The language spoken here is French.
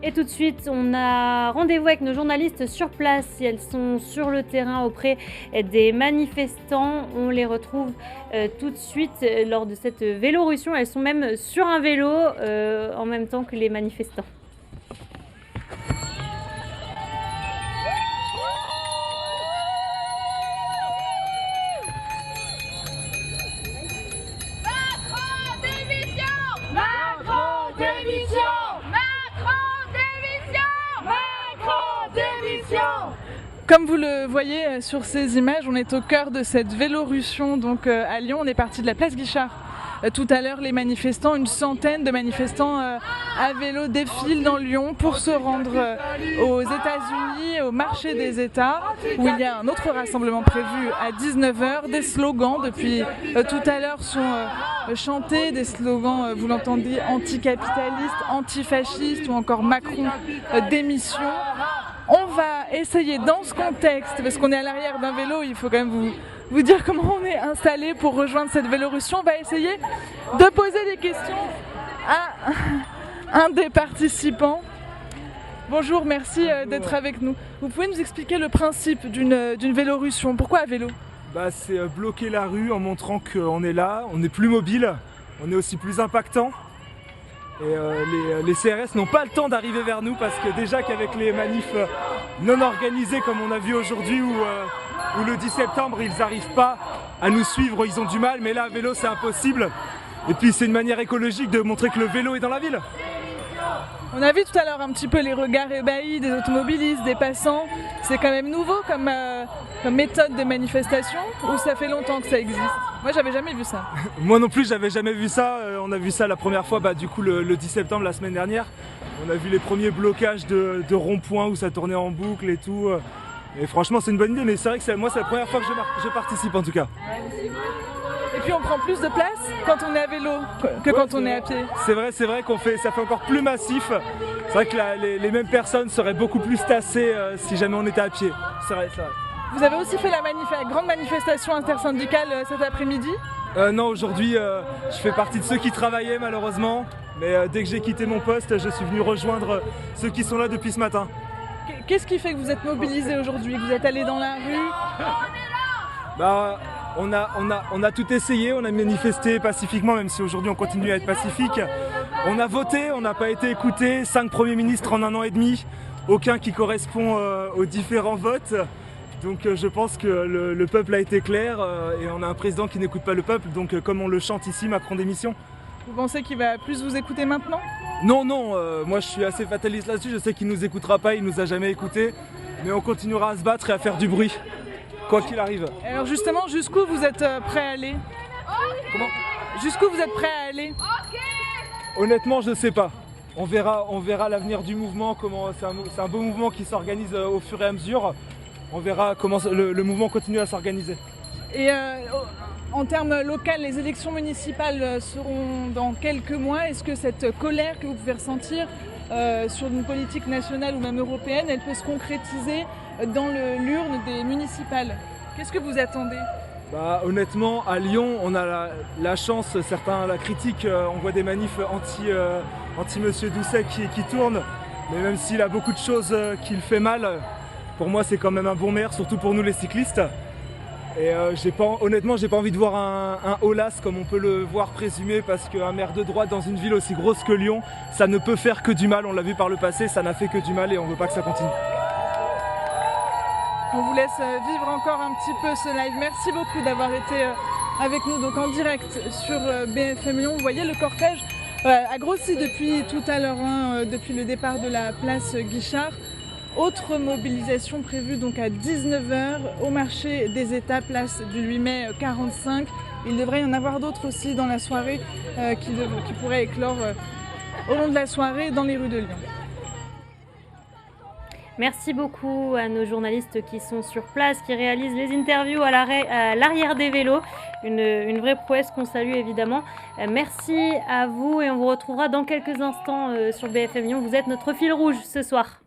Et tout de suite, on a rendez-vous avec nos journalistes sur place. Elles sont sur le terrain auprès des manifestants. On les retrouve tout de suite lors de cette Vélorussion. Elles sont même sur un vélo en même temps que les manifestants. Comme vous le voyez sur ces images, on est au cœur de cette Vélorussion donc à Lyon. On est parti de la place Guichard. Tout à l'heure, les manifestants, une centaine de manifestants à vélo défilent dans Lyon pour se rendre aux États-Unis, au marché des États, où il y a un autre rassemblement prévu à 19h. Des slogans depuis tout à l'heure sont chantés, des slogans, vous l'entendez, anticapitalistes, antifascistes ou encore Macron démission. On va essayer dans ce contexte, parce qu'on est à l'arrière d'un vélo, il faut quand même vous dire comment on est installé pour rejoindre cette Vélorussion. On va essayer de poser des questions à un des participants. Bonjour, merci d'être avec nous. Vous pouvez nous expliquer le principe d'une Vélorussion? Pourquoi à vélo? C'est bloquer la rue en montrant qu'on est là, on est plus mobile, on est aussi plus impactant. Et les CRS n'ont pas le temps d'arriver vers nous parce que déjà qu'avec les manifs non organisés comme on a vu aujourd'hui ou le 10 septembre ils n'arrivent pas à nous suivre, ils ont du mal, mais là à vélo c'est impossible. Et puis c'est une manière écologique de montrer que le vélo est dans la ville. On a vu tout à l'heure un petit peu les regards ébahis des automobilistes, des passants. C'est quand même nouveau comme méthode de manifestation, ou ça fait longtemps que ça existe? Moi j'avais jamais vu ça. Moi non plus j'avais jamais vu ça, on a vu ça la première fois du coup le 10 septembre la semaine dernière. On a vu les premiers blocages de ronds-points où ça tournait en boucle et tout. Et franchement c'est une bonne idée, mais c'est vrai que moi c'est la première fois que je participe en tout cas. Et puis on prend plus de place quand on est à vélo que quand on est à pied. C'est vrai ça fait encore plus massif. C'est vrai que les mêmes personnes seraient beaucoup plus tassées si jamais on était à pied. C'est vrai. Vous avez aussi fait la grande manifestation intersyndicale cet après-midi? Non, aujourd'hui je fais partie de ceux qui travaillaient malheureusement. Mais dès que j'ai quitté mon poste, je suis venu rejoindre ceux qui sont là depuis ce matin. Qu'est-ce qui fait que vous êtes mobilisés aujourd'hui, que vous êtes allés dans la rue? On a tout essayé, on a manifesté pacifiquement, même si aujourd'hui on continue à être pacifique. On a voté, on n'a pas été écouté, 5 premiers ministres en 1 an et demi, aucun qui correspond aux différents votes. Donc je pense que le peuple a été clair et on a un président qui n'écoute pas le peuple, donc comme on le chante ici, Macron démission. Vous pensez qu'il va plus vous écouter maintenant? Non, moi je suis assez fataliste là-dessus, je sais qu'il nous écoutera pas, il nous a jamais écouté, mais on continuera à se battre et à faire du bruit. Quoi qu'il arrive. Alors justement, jusqu'où vous êtes prêt à aller? Comment? Jusqu'où vous êtes prêt à aller? Honnêtement, je sais pas. On verra l'avenir du mouvement, c'est un beau mouvement qui s'organise au fur et à mesure. On verra comment le mouvement continue à s'organiser. Et en termes locaux, les élections municipales seront dans quelques mois. Est-ce que cette colère que vous pouvez ressentir sur une politique nationale ou même européenne, elle peut se concrétiser dans l'urne des municipales? Qu'est-ce que vous attendez? Honnêtement, à Lyon, on a la chance, certains la critiquent, on voit des manifs anti Monsieur Doucet qui tournent, mais même s'il a beaucoup de choses qu'il fait mal, pour moi c'est quand même un bon maire, surtout pour nous les cyclistes. Et honnêtement, j'ai pas envie de voir un Aulas comme on peut le voir présumé, parce qu'un maire de droite dans une ville aussi grosse que Lyon, ça ne peut faire que du mal, on l'a vu par le passé, ça n'a fait que du mal et on veut pas que ça continue. On vous laisse vivre encore un petit peu ce live. Merci beaucoup d'avoir été avec nous donc en direct sur BFM Lyon. Vous voyez, le cortège a grossi depuis tout à l'heure, depuis le départ de la place Guichard. Autre mobilisation prévue donc à 19h au marché des États, place du 8 mai 45. Il devrait y en avoir d'autres aussi dans la soirée qui pourraient éclore au long de la soirée dans les rues de Lyon. Merci beaucoup à nos journalistes qui sont sur place, qui réalisent les interviews à l'arrière des vélos. Une vraie prouesse qu'on salue évidemment. Merci à vous et on vous retrouvera dans quelques instants sur BFM Lyon. Vous êtes notre fil rouge ce soir.